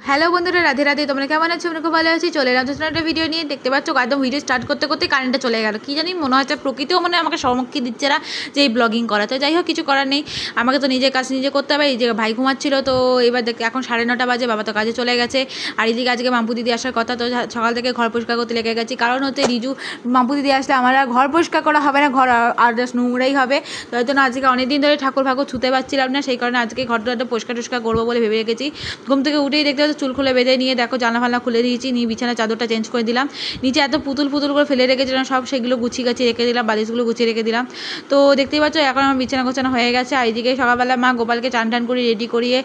Hello বন্ধুরা, রাধে রাধে। তোমরা কেমন আছো? আমরা খুব ভালো আছি। চলে এলাম নতুন একটা ভিডিও নিয়ে। দেখতে পাচ্ছ একদম ভিডিও স্টার্ট করতে করতে কারেন্টটা চলে গেল। কি জানি, মনে হচ্ছে প্রকৃতিও মনে হয় আমাকে সম্মুখী দিচ্ছে না যে এই ব্লগিং করা। তো যাই হোক, কিছু করার নেই, আমাকে তো নিজের কাজ নিজে করতে হবে। এই যে ভাই ঘুমাচ্ছিল, তো এবার এখন 9:30 বাজে, বাবা তো কাজে চলে গেছে। আর এইদিকে আজকে মাম্পু দিদি আসার কথা, তো সকাল থেকে ঘর পরিষ্কার করতে লেগে গেছি। কারণ হচ্ছে রিজু মাম্পু দিদি আসলে আমার আর ঘর পরিষ্কার করা হবে না, ঘর আর জাস্ট নোংরাই হবে। তো ওই জন্য আজকে অনেকদিন ধরে ঠাকুর ছুতে পারছিলাম না, সেই কারণে আজকে ঘরটা পরিষ্কার টুষ্কার করবো বলে ভেবে রেখেছি। ঘুম থেকে উঠেই দেখতে হচ্ছে চুল খুলে বেঁধে নিয়ে দেখো জানলা ফালনা খুলে দিয়েছি, নিয়ে বিছানা চাদরটা চেঞ্জ করে দিলাম। নিচে এত পুতুল করে ফেলে রেখেছিলাম, সব সেগুলো গুছিয়ে রেখে দিলাম, বালিশগুলো গুছিয়ে রেখে দিলাম। তো দেখতেই পাচ্ছ এখন আমার বিছানা গোছানো হয়ে গেছে। আর এইদিকে সকালবেলা মা গোপালকে চান টান করে রেডি করিয়ে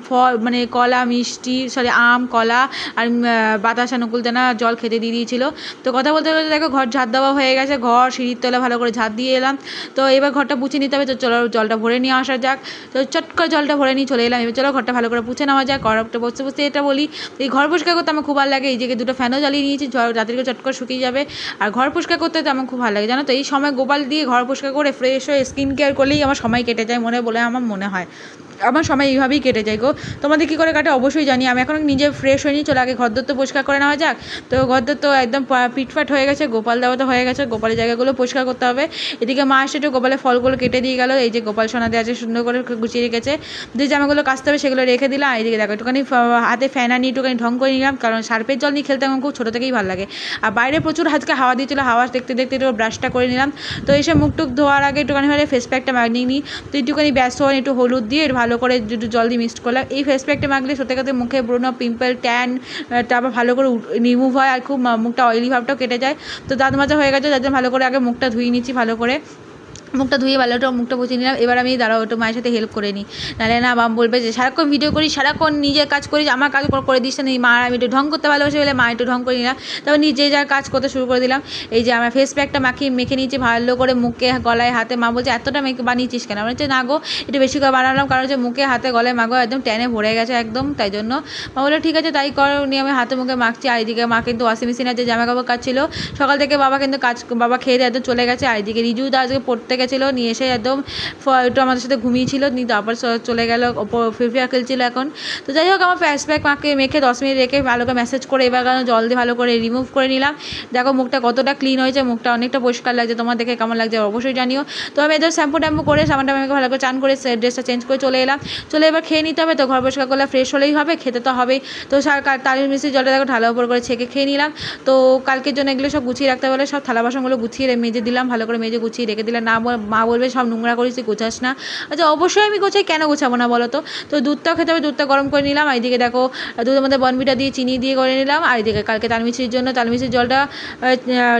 ফল মানে কলা মিষ্টি আম কলা আর বাতাসা নকুলদানা জল খেতে দিয়ে দিয়েছিল। তো কথা বলতে বলতে দেখো ঘর ঝাঁট দেওয়া হয়ে গেছে, ঘর সিঁড়ির তলা ভালো করে ঝাঁট দিয়ে এলাম। তো এবার ঘরটা পুছে নিতে হবে, তো চলো জলটা ভরে নিয়ে আসা যাক। তো চট করে জলটা ভরে নিয়ে চলে এলাম। এবার চলো ঘরটা ভালো করে পুছে নেওয়া যাক। ঘরটা বসতে বসতে এটা বলি, এই ঘর পরিষ্কার করতে আমার খুব ভালো লাগে। এই যে দুটো ফ্যানও জ্বালিয়ে নিয়েছি, রাতের চট করে শুকিয়ে যাবে। আর ঘর পরিষ্কার করতে তো আমার খুব ভালো লাগে, জানো তো। এই সময় গোপাল দিয়ে ঘর পরিষ্কার করে ফ্রেশ হয়ে স্কিন কেয়ার করলেই আমার সময় কেটে যায় আমার মনে হয়। আমার সময় এইভাবেই কেটে যায় গো। তোমাদের কী করে কাটে অবশ্যই জানি। আমি এখন নিজে ফ্রেশ হয়ে নিই, চলে আগে ঘরদোর তো পরিষ্কার করে নেওয়া যাক। তো ঘরদোর তো একদম পিটফাট হয়ে গেছে, গোপাল দেওয়া তো হয়ে গেছে, গোপালের জায়গাগুলো পরিষ্কার করতে হবে। এদিকে মা এসে একটু গোপালের ফলগুলো কেটে দিয়ে গেল। এই যে গোপাল সোনাতে আছে সুন্দর করে গুছিয়ে রেখেছে, যে জামাগুলো কাচতে হবে সেগুলো রেখে দিলাম। এইদিকে দেখো একটুখানি হাতে ফ্যান আনি একটুখানি ঢং করে নিলাম, কারণ সার্ফের জল নিয়ে খেলতে আমার খুব ছোটো থেকেই ভালো লাগে। আর বাইরে প্রচুর আজকে হাওয়া দিয়েছিলো, হাওয়া দেখতে দেখতে একটু ব্রাশটা করে নিলাম। তো এসে মুখ টুক ধোয়ার আগে একটুখানি হলে ফেস প্যাকটা মাখিয়ে নিই। তো একটুখানি বেসন একটু হলুদ দিয়ে ভালো করে একটু জল দিয়ে মিক্সড করলাম। এই ফেস প্যাকটা মাখলে সত্যি কথা মুখে ব্রণ পিম্পল ট্যান তারপর ভালো করে রিমুভ হয়, আর খুব মুখটা অয়েলি ভাবটাও কেটে যায়। তো দাঁত মাজা হয়ে গেছে, যার জন্য ভালো করে আগে মুখটা ধুয়ে নিচ্ছি, ভালো করে মুখটা ধুয়ে ভালোটা মুখটা পুছিয়ে নিলাম। এবার আমি দাঁড়াও একটু মায়ের সাথে হেল্প করে নিই, নাহলে না মা বলবে যে সারাক্ষণ ভিডিও করি, সারাক্ষণ নিজের কাজ করি, আমার কাজ করে দিস না। মা আমি একটু ঢং করতে ভালোবাসি বলে মা একটু ঢং করে নিলাম। তারপর নিজে যার কাজ করতে শুরু করে দিলাম। এই যে আমার ফেস প্যাকটা মেখে নিয়েছি ভালো করে মুখে গলায় হাতে। মা বলছে এতটা মেখে বানিয়েছিস কেন? বলছে না গো, একটু বেশি করে বানালাম, কারণ হচ্ছে মুখে হাতে গলায় মাগো একদম ট্যানে ভরে গেছে একদম, তাই জন্য। মা বললো ঠিক আছে তাই কর। নিয়ে আমি হাতে মুখে মাখছি। আর এদিকে মা কিন্তু ওয়াশিং মেশিনে যে জামা কাপড় কাজ ছিল সকাল থেকে, বাবা কিন্তু বাবা খেয়ে দিয়ে একদম চলে গেছে। আর এদিকে রিজু দা আজকে পড়তে গেছিলো, নিয়ে এসে একদম একটু আমাদের সাথে ঘুমিয়েছিল, নিয়ে তারপর চলে গেল ফ্রি ফায়ার খেলছিল এখন। তো যাই হোক, আমার ফেস প্যাক মেখে 10 মিনিট রেখে ভালো করে ম্যাসেজ করে এবার জল দিয়ে ভালো করে রিমুভ করে নিলাম। দেখো মুখটা কতটা ক্লিন হয়েছে, মুখটা অনেকটা পরিষ্কার লাগছে। তোমার দেখে কেমন লাগছে অবশ্যই জানিও। তো আমি এদের শ্যাম্পু ট্যাম্পু করে সামানটা আমাকে ভালো করে চান করে ড্রেসটা চেঞ্জ করে চলে এলাম। চলে এবার খেয়ে নিতে হবে, তো ঘর পরিষ্কার করলে ফ্রেশ হলেই হবে, খেতে তো হবেই। তো তালির মিষ্টির জলটা দেখো ঢালা উপর করে ছেঁকে খেয়ে নিলাম। তো কালকের জন্য এগুলো সব গুছিয়ে রাখতে বলে সব থালা বাসনগুলো গুছিয়ে মেজে দিলাম, ভালো করে মেজে গুছিয়ে রেখে দিলাম। না মা বলবে সব নোংরা করিস, গোছাস না। আচ্ছা অবশ্যই আমি গোছাই, কেন গোছাবো না বলো তো। তো দুধটাও খেতে হবে, দুধটা গরম করে নিলাম। এইদিকে দেখো দুধের মধ্যে বনবিটা দিয়ে চিনি দিয়ে করে নিলাম। আর এদিকে কালকে তালমিষ্টির জন্য তালমিষ্টির জলটা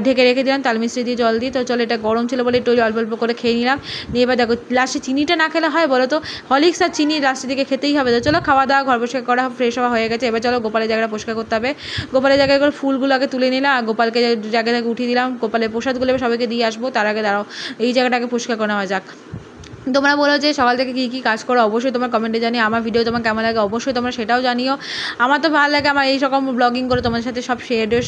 ঢেকে রেখে দিলাম, তালমিষ্টি দিয়ে জল দিয়ে। তো চলো, এটা গরম ছিল বলে একটু অল্প অল্প করে খেয়ে নিলাম। নিয়ে এবার দেখো লাস্টে চিনিটা না খেলে হয় বলো তো, হরলিক্স আর চিনি লাস্টের দিকে খেতেই হবে। তো চলো খাওয়া দাওয়া ঘর পরিষ্কার করা ফ্রেশ হওয়া হয়ে গেছে। এবার চলো গোপালের জায়গাটা পরিষ্কার করতে হবে। গোপালের জায়গায় করে ফুলগুলো আগে তুলে নিলাম, আর গোপালকে জায়গা থেকে উঠিয়ে দিলাম। গোপালের প্রসাদগুলো সবাইকে দিয়ে আসবো, তার আগে দাঁড়াও এই জায়গাটাকে পরিষ্কার করে নেওয়া যাক। তোমরা বলো যে সকাল থেকে কী কী কাজ করো, অবশ্যই তোমার কমেন্টে জানিও। আমার ভিডিও তোমার কেমন লাগে অবশ্যই তোমরা সেটাও জানিও। আমার তো ভালো লাগে আমার এই রকম ব্লগিং করে তোমাদের সাথে সব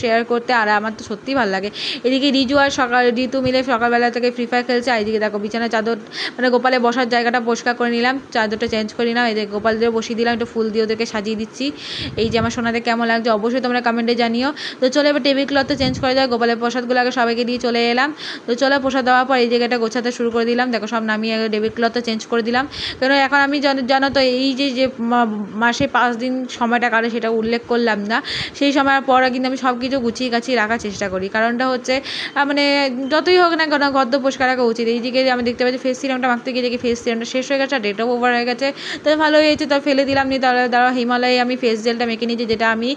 শেয়ার করতে, আর আমার তো সত্যিই ভালো লাগে। এদিকে রিজু আর ঋতু মিলে সকালবেলা থেকে ফ্রি ফায়ার খেলছে। আর এদিকে দেখো বিছানা চাদর মানে গোপালের বসার জায়গাটা পরিষ্কার করে নিলাম, চাদরটা চেঞ্জ করে নিলাম। এদিকে গোপালদের বসিয়ে দিলাম, একটু ফুল দিয়ে ওদেরকে সাজিয়ে দিচ্ছি। এই যে আমার সোনাদের কেমন লাগছে অবশ্যই তোমরা কমেন্টে জানিও। তো চলো এবার টেবিল ক্লথটা চেঞ্জ করে দেয়, গোপালের প্রসাদগুলো আগে সবাইকে দিয়ে চলে এলাম। তো চলো প্রসাদ দেওয়ার পর এই জায়গাটা গোছাতে শুরু করে দিলাম। দেখো সব নামিয়ে টেবিল ক্লথটা চেঞ্জ করে দিলাম, কারণ এখন আমি জানো তো এই যে মাসে 5 দিন সময়টা কাটে সেটা উল্লেখ করলাম না। সেই সময়ের পরে কিন্তু আমি সব কিছু গুছিয়ে গাছিয়ে রাখার চেষ্টা করি, কারণটা হচ্ছে মানে যতই হোক না কেন গদ্য পরিষ্কার রাখা উচিত। এই দিকে আমি দেখতে পাচ্ছি ফেস সিরামটা মাখতে গিয়ে দেখি ফেস সিরামটা শেষ হয়ে গেছে, আর ডেটও ওভার হয়ে গেছে। তো ভালো হয়েছে, তো ফেলে দিলাম। নিয়ে দাঁড়া হিমালয়ে আমি ফেস জেলটা মেখে নিয়েছি, যেটা আমি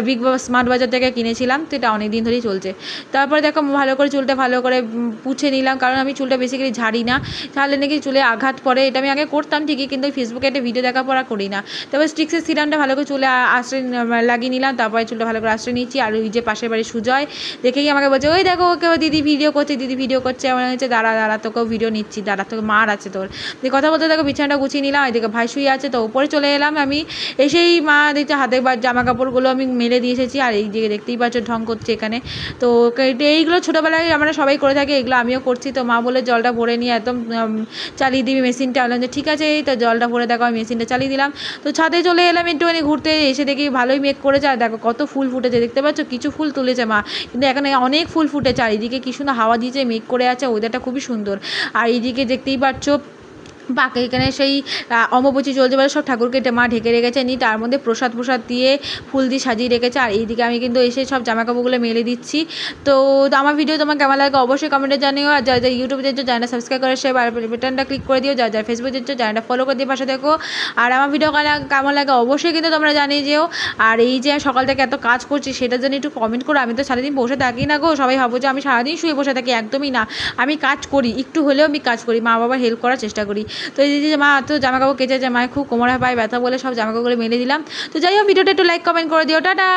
বিগ স্মার্ট বাজার থেকে কিনেছিলাম। তো এটা অনেক দিন ধরেই চলছে। তারপরে দেখো ভালো করে চুলটা ভালো করে পুছে নিলাম, কারণ আমি চুলটা বেসিক্যালি ঝাড়ি না, ঝাড়লে নাকি চুলে আঘাত পড়ে। এটা আমি আগে করতাম ঠিকই, কিন্তু ফেসবুকে একটা ভিডিও দেখার পর আর করি না। তারপর স্টিক্সের সিরামটা ভালো করে চুলে আশ্রয় লাগিয়ে নিলাম, তারপরে চুলটা ভালো করে আশ্রয় নিচ্ছি। আর ওই যে পাশের বাড়ি সুজয় দেখেই আমাকে বলছে ওই দেখো ওকে দিদি ভিডিও করছে। আমার হচ্ছে দাঁড়া তোকেও ভিডিও নিচ্ছি, দাঁড়া তোকে মার আছে তোর। দিয়ে কথা বলতে দেখো বিছানাটা গুছিয়ে নিলাম। এদিকে ভাই শুয়ে আছে, তো উপরে চলে এলাম আমি। এসেই মা দেখছে হাতে জামা কাপড়গুলো আমি মেলে দিয়ে এসেছি। আর এই দিকে দেখতেই পাচ্ছ ঢং করছে এখানে। তো এইগুলো ছোটোবেলায় আমরা সবাই করে থাকি, এগুলো আমিও করছি। তো মা বলে জলটা ভরে নিয়ে একদম চালিয়ে দিবি মেশিনটা। বললাম যে ঠিক আছে, এই তো জলটা ভরে দেখো আমি মেশিনটা চালিয়ে দিলাম। তো ছাদে চলে এলাম একটুখানি ঘুরতে, এসে দেখি ভালোই মেঘ করেছে। আর দেখো কত ফুল ফুটেছে, দেখতে পাচ্ছ কিছু ফুল তুলেছে মা, কিন্তু এখানে অনেক ফুল ফুটেছে। আর এদিকে কি সুন্দর হাওয়া দিয়েছে, মেঘ করে আছে, ওয়েদারটা খুবই সুন্দর। আর এইদিকে দেখতেই পাচ্ছ বাকি এখানে সেই অম্বুবাচী চলছে বলে সব ঠাকুরকে মা ঢেকে রেখেছে, তার মধ্যে প্রসাদ দিয়ে ফুল দিয়ে সাজিয়ে রেখেছে। আর এইদিকে আমি কিন্তু এসে সব জামাকাপড়গুলো মেলে দিচ্ছি। তো আমার ভিডিও তোমার কেমন লাগে অবশ্যই কমেন্টে জানিও। আর যারা ইউটিউবে যাচ্ছ চ্যানেলটা সাবস্ক্রাইব করে সে বাটনটা ক্লিক করে দিও। যারা ফেসবুকে যাচ্ছ চ্যানেলটা ফলো করে দিয়ে পাশে দেখো। আর আমার ভিডিও কেমন লাগে অবশ্যই কিন্তু তোমরা জানিয়ে যেও। আর এই যে আমি সকাল থেকে এত কাজ করছি সেটার জন্য একটু কমেন্ট করো। আমি তো সারাদিন বসে থাকি না গো, সবাই ভাবো যে আমি সারাদিন শুয়ে বসে থাকি, একদমই না। আমি কাজ করি, একটু হলেও আমি কাজ করি, মা বাবার হেল্প করার চেষ্টা করি। তো এই যে মা তো জামাকাপড় কেচেছে, মায়ের খুব কোমরে পায়ে ব্যথা বলে সব জামাকাপড়গুলো মেলে দিলাম। তো যাই হোক ভিডিওটা একটু লাইক কমেন্ট করে দিও, টাটা।